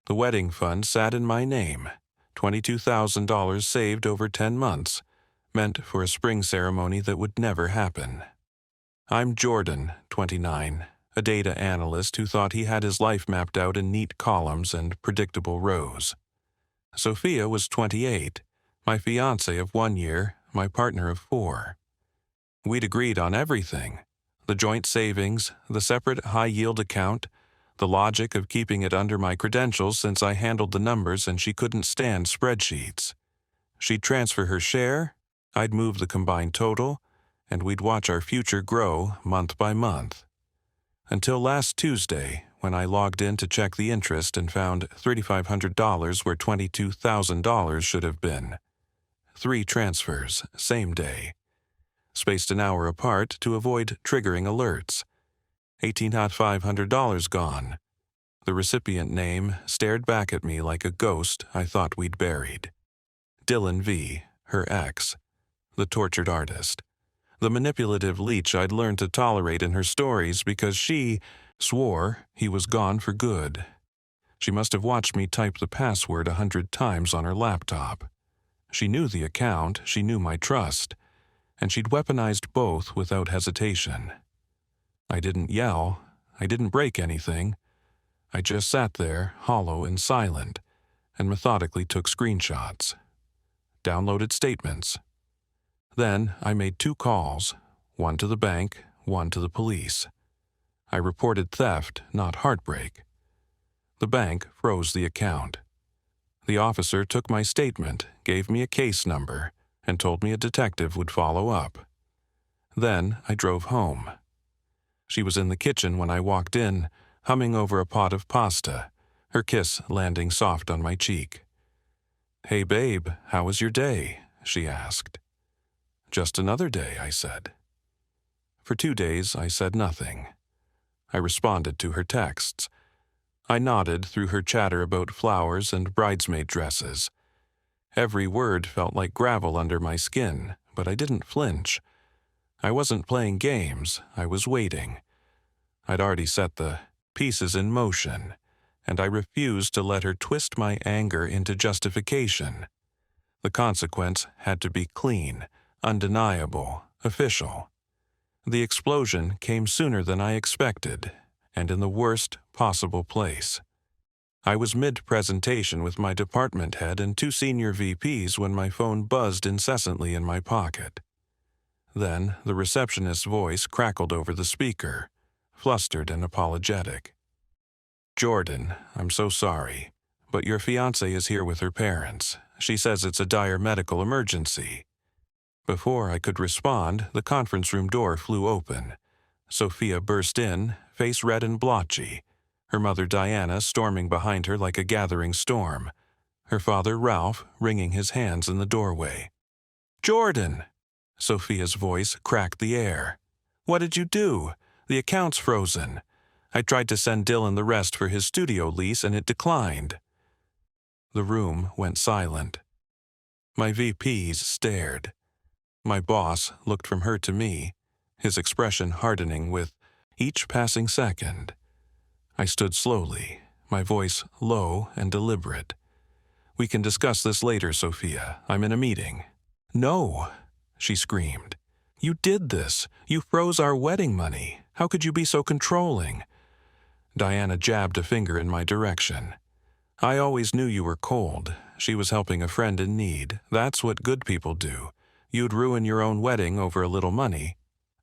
The wedding fund sat in my name, $22,000 saved over 10 months, meant for a spring ceremony that would never happen. I'm Jordan, 29, a data analyst who thought he had his life mapped out in neat columns and predictable rows. Sophia was 28, my fiancée of 1 year, my partner of 4. We'd agreed on everything: the joint savings, the separate high-yield account, the logic of keeping it under my credentials since I handled the numbers and she couldn't stand spreadsheets. She'd transfer her share, I'd move the combined total, and we'd watch our future grow month by month. Until last Tuesday, when I logged in to check the interest and found $3,500 where $22,000 should have been. 3 transfers, same day. Spaced an hour apart to avoid triggering alerts. $18,500 gone. The recipient name stared back at me like a ghost I thought we'd buried. Dylan V., her ex. The tortured artist. The manipulative leech I'd learned to tolerate in her stories because she swore he was gone for good. She must have watched me type the password 100 times on her laptop. She knew the account, she knew my trust, and she'd weaponized both without hesitation. I didn't yell, I didn't break anything. I just sat there, hollow and silent, and methodically took screenshots. Downloaded statements. Then I made 2 calls, one to the bank, one to the police. I reported theft, not heartbreak. The bank froze the account. The officer took my statement, gave me a case number, and told me a detective would follow up. Then I drove home. She was in the kitchen when I walked in, humming over a pot of pasta, her kiss landing soft on my cheek. "Hey babe, how was your day?" she asked. "Just another day," I said. For 2 days I said nothing. I responded to her texts. I nodded through her chatter about flowers and bridesmaid dresses. Every word felt like gravel under my skin, but I didn't flinch. I wasn't playing games, I was waiting. I'd already set the pieces in motion, and I refused to let her twist my anger into justification. The consequence had to be clean, undeniable, official. The explosion came sooner than I expected, and in the worst possible place. I was mid-presentation with my department head and 2 senior VPs when my phone buzzed incessantly in my pocket. Then the receptionist's voice crackled over the speaker, flustered and apologetic. "Jordan, I'm so sorry, but your fiancée is here with her parents. She says it's a dire medical emergency." Before I could respond, the conference room door flew open. Sophia burst in, face red and blotchy, her mother Diana storming behind her like a gathering storm, her father Ralph wringing his hands in the doorway. "Jordan!" Sophia's voice cracked the air. "What did you do? The account's frozen. I tried to send Dylan the rest for his studio lease and it declined." The room went silent. My VPs stared. My boss looked from her to me, his expression hardening with each passing second. I stood slowly, my voice low and deliberate. "We can discuss this later, Sophia. I'm in a meeting." "No!" she screamed. "You did this. You froze our wedding money. How could you be so controlling?" Diana jabbed a finger in my direction. "I always knew you were cold. She was helping a friend in need. That's what good people do. You'd ruin your own wedding over a little money."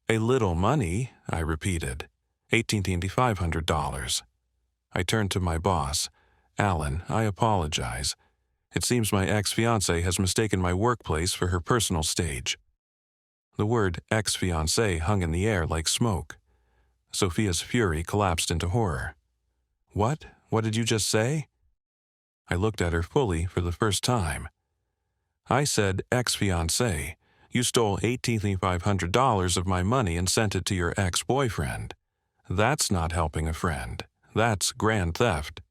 "A little money?" I repeated. $18,500. I turned to my boss. "Alan, I apologize. It seems my ex-fiancée has mistaken my workplace for her personal stage." The word ex-fiancée hung in the air like smoke. Sophia's fury collapsed into horror. "What? What did you just say?" I looked at her fully for the first time. "I said ex-fiancée. You stole $18,500 of my money and sent it to your ex-boyfriend. That's not helping a friend. That's grand theft.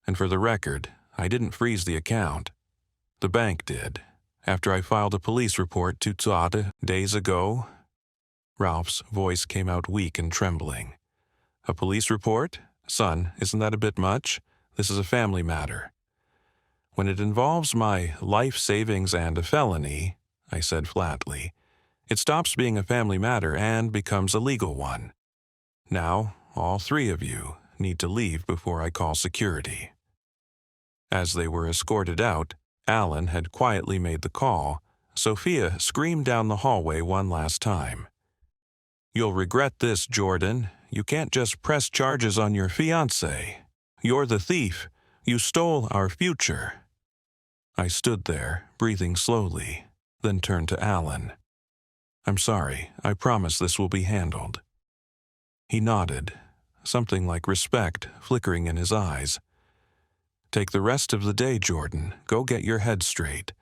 And for the record, I didn't freeze the account. The bank did. After I filed a police report 2 days ago." Ralph's voice came out weak and trembling. "A police report? Son, isn't that a bit much? This is a family matter. When it involves my life savings and a felony, I said flatly, it stops being a family matter and becomes a legal one. Now, all three of you need to leave before I call security. As they were escorted out, Alan had quietly made the call. Sophia screamed down the hallway one last time. "You'll regret this, Jordan. You can't just press charges on your fiancé. You're the thief. You stole our future." I stood there, breathing slowly, then turned to Alan. "I'm sorry. I promise this will be handled." He nodded, something like respect flickering in his eyes. "Take the rest of the day, Jordan. Go get your head straight."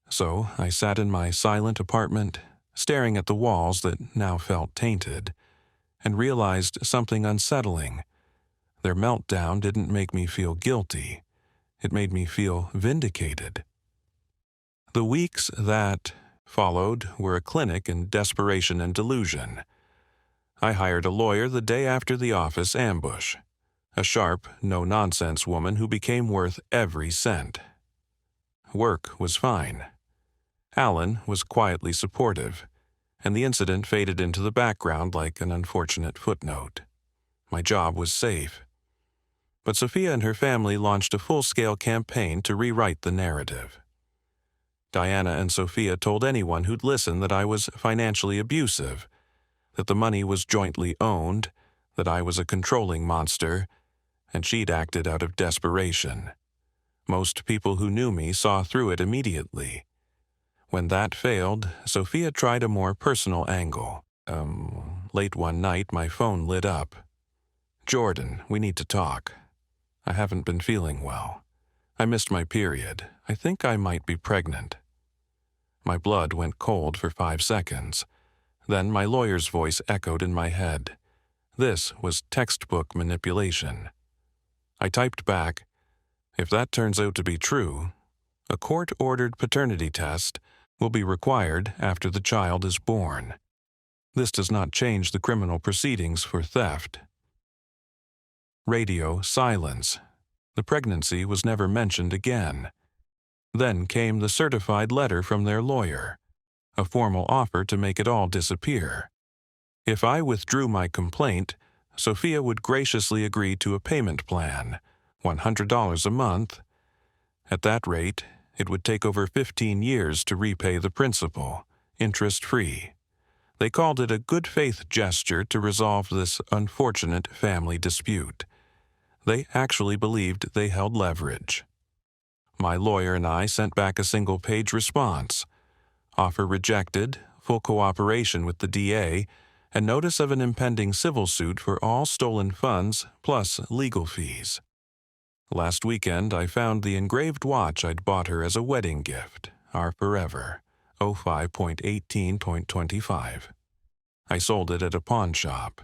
So I sat in my silent apartment, staring at the walls that now felt tainted, and realized something unsettling. Their meltdown didn't make me feel guilty. It made me feel vindicated. The weeks that followed were a clinic in desperation and delusion. I hired a lawyer the day after the office ambush, a sharp, no-nonsense woman who became worth every cent. Work was fine. Alan was quietly supportive, and the incident faded into the background like an unfortunate footnote. My job was safe. But Sophia and her family launched a full-scale campaign to rewrite the narrative. Diana and Sophia told anyone who'd listen that I was financially abusive, that the money was jointly owned, that I was a controlling monster, and she'd acted out of desperation. Most people who knew me saw through it immediately. When that failed, Sophia tried a more personal angle. Late one night, my phone lit up. "Jordan, we need to talk. I haven't been feeling well. I missed my period. I think I might be pregnant." My blood went cold for 5 seconds. Then my lawyer's voice echoed in my head. This was textbook manipulation. I typed back, "If that turns out to be true, a court-ordered paternity test will be required after the child is born. This does not change the criminal proceedings for theft." Radio silence. The pregnancy was never mentioned again. Then came the certified letter from their lawyer, a formal offer to make it all disappear. If I withdrew my complaint, Sophia would graciously agree to a payment plan, $100 a month. At that rate, it would take over 15 years to repay the principal, interest-free. They called it a good-faith gesture to resolve this unfortunate family dispute. They actually believed they held leverage. My lawyer and I sent back a single-page response. Offer rejected, full cooperation with the DA, and notice of an impending civil suit for all stolen funds plus legal fees. Last weekend, I found the engraved watch I'd bought her as a wedding gift, our Forever, 05.18.25. I sold it at a pawn shop.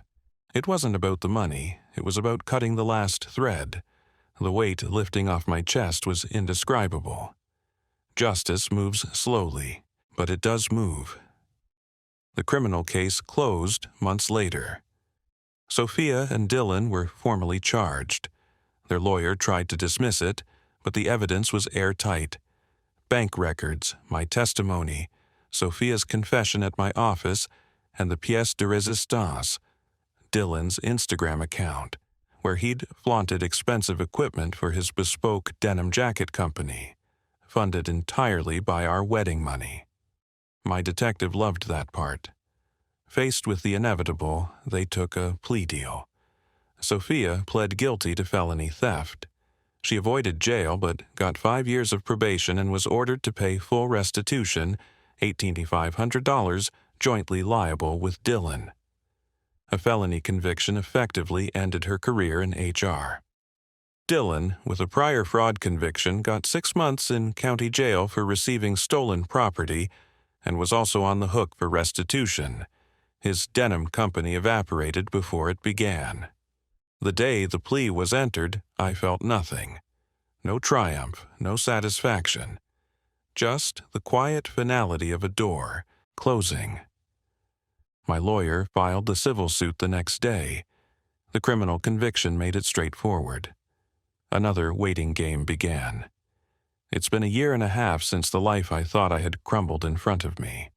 It wasn't about the money, it was about cutting the last thread. The weight lifting off my chest was indescribable. Justice moves slowly, but it does move. The criminal case closed months later. Sophia and Dylan were formally charged. Their lawyer tried to dismiss it, but the evidence was airtight. Bank records, my testimony, Sophia's confession at my office, and the pièce de résistance, Dylan's Instagram account, where he'd flaunted expensive equipment for his bespoke denim jacket company, funded entirely by our wedding money. My detective loved that part. Faced with the inevitable, they took a plea deal. Sophia pled guilty to felony theft. She avoided jail but got 5 years of probation and was ordered to pay full restitution, $1,800, jointly liable with Dylan. A felony conviction effectively ended her career in HR. Dylan, with a prior fraud conviction, got 6 months in county jail for receiving stolen property and was also on the hook for restitution. His denim company evaporated before it began. The day the plea was entered, I felt nothing. No triumph, no satisfaction. Just the quiet finality of a door closing. My lawyer filed the civil suit the next day. The criminal conviction made it straightforward. Another waiting game began. It's been a year and a half since the life I thought I had crumbled in front of me.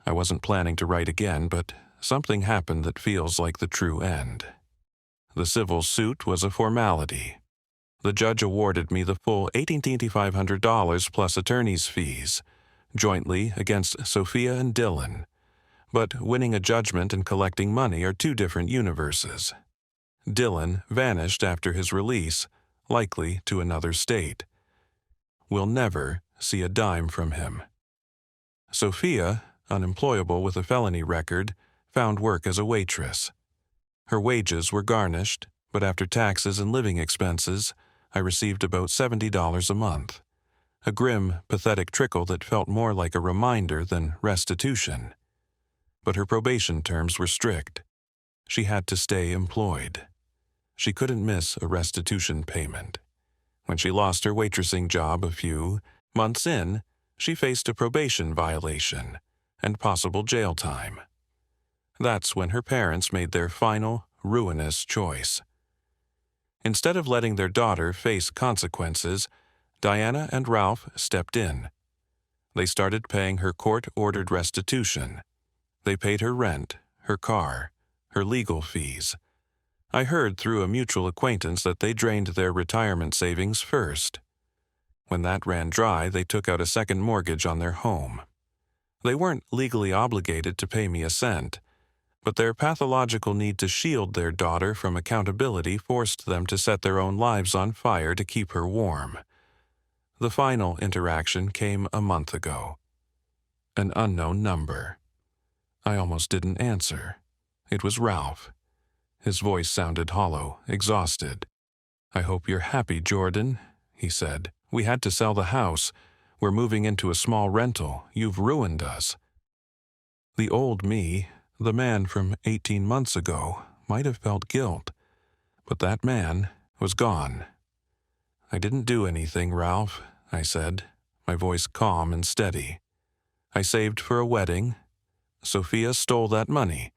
I wasn't planning to write again, but something happened that feels like the true end. The civil suit was a formality. The judge awarded me the full $1,800 plus attorney's fees, jointly against Sophia and Dylan. But winning a judgment and collecting money are two different universes. Dylan vanished after his release, likely to another state. We'll never see a dime from him. Sophia, unemployable with a felony record, found work as a waitress. Her wages were garnished, but after taxes and living expenses, I received about $70 a month. A grim, pathetic trickle that felt more like a reminder than restitution. But her probation terms were strict. She had to stay employed. She couldn't miss a restitution payment. When she lost her waitressing job a few months in, she faced a probation violation and possible jail time. That's when her parents made their final, ruinous choice. Instead of letting their daughter face consequences, Diana and Ralph stepped in. They started paying her court-ordered restitution. They paid her rent, her car, her legal fees. I heard through a mutual acquaintance that they drained their retirement savings first. When that ran dry, they took out a second mortgage on their home. They weren't legally obligated to pay me a cent, but their pathological need to shield their daughter from accountability forced them to set their own lives on fire to keep her warm. The final interaction came a month ago. An unknown number. I almost didn't answer. It was Ralph. His voice sounded hollow, exhausted. "I hope you're happy, Jordan," he said. "We had to sell the house. We're moving into a small rental. You've ruined us." The old me, the man from 18 months ago, might have felt guilt, but that man was gone. "I didn't do anything, Ralph," I said, my voice calm and steady. "I saved for a wedding. Sophia stole that money.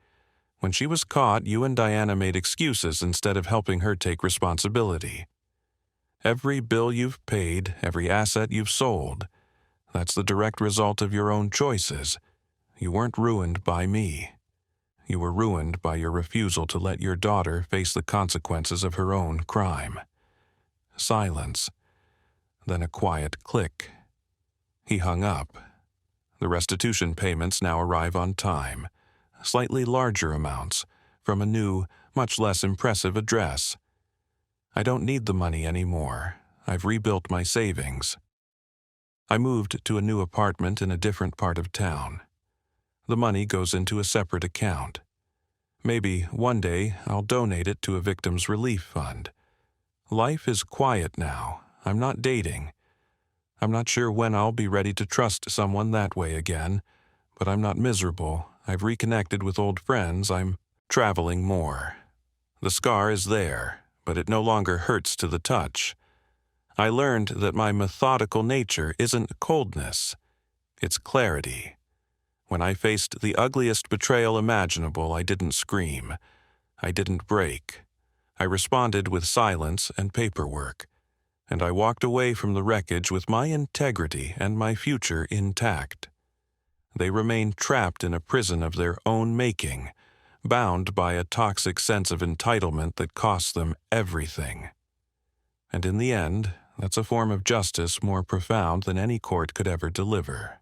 When she was caught, you and Diana made excuses instead of helping her take responsibility. Every bill you've paid, every asset you've sold, that's the direct result of your own choices. You weren't ruined by me. You were ruined by your refusal to let your daughter face the consequences of her own crime." Silence. Then a quiet click. He hung up. The restitution payments now arrive on time, slightly larger amounts, from a new, much less impressive address. I don't need the money anymore. I've rebuilt my savings. I moved to a new apartment in a different part of town. The money goes into a separate account. Maybe one day I'll donate it to a victims' relief fund. Life is quiet now. I'm not dating. I'm not sure when I'll be ready to trust someone that way again, but I'm not miserable. I've reconnected with old friends. I'm traveling more. The scar is there, but it no longer hurts to the touch. I learned that my methodical nature isn't coldness. It's clarity. When I faced the ugliest betrayal imaginable, I didn't scream. I didn't break. I responded with silence and paperwork. And I walked away from the wreckage with my integrity and my future intact. They remain trapped in a prison of their own making, bound by a toxic sense of entitlement that costs them everything. And in the end, that's a form of justice more profound than any court could ever deliver.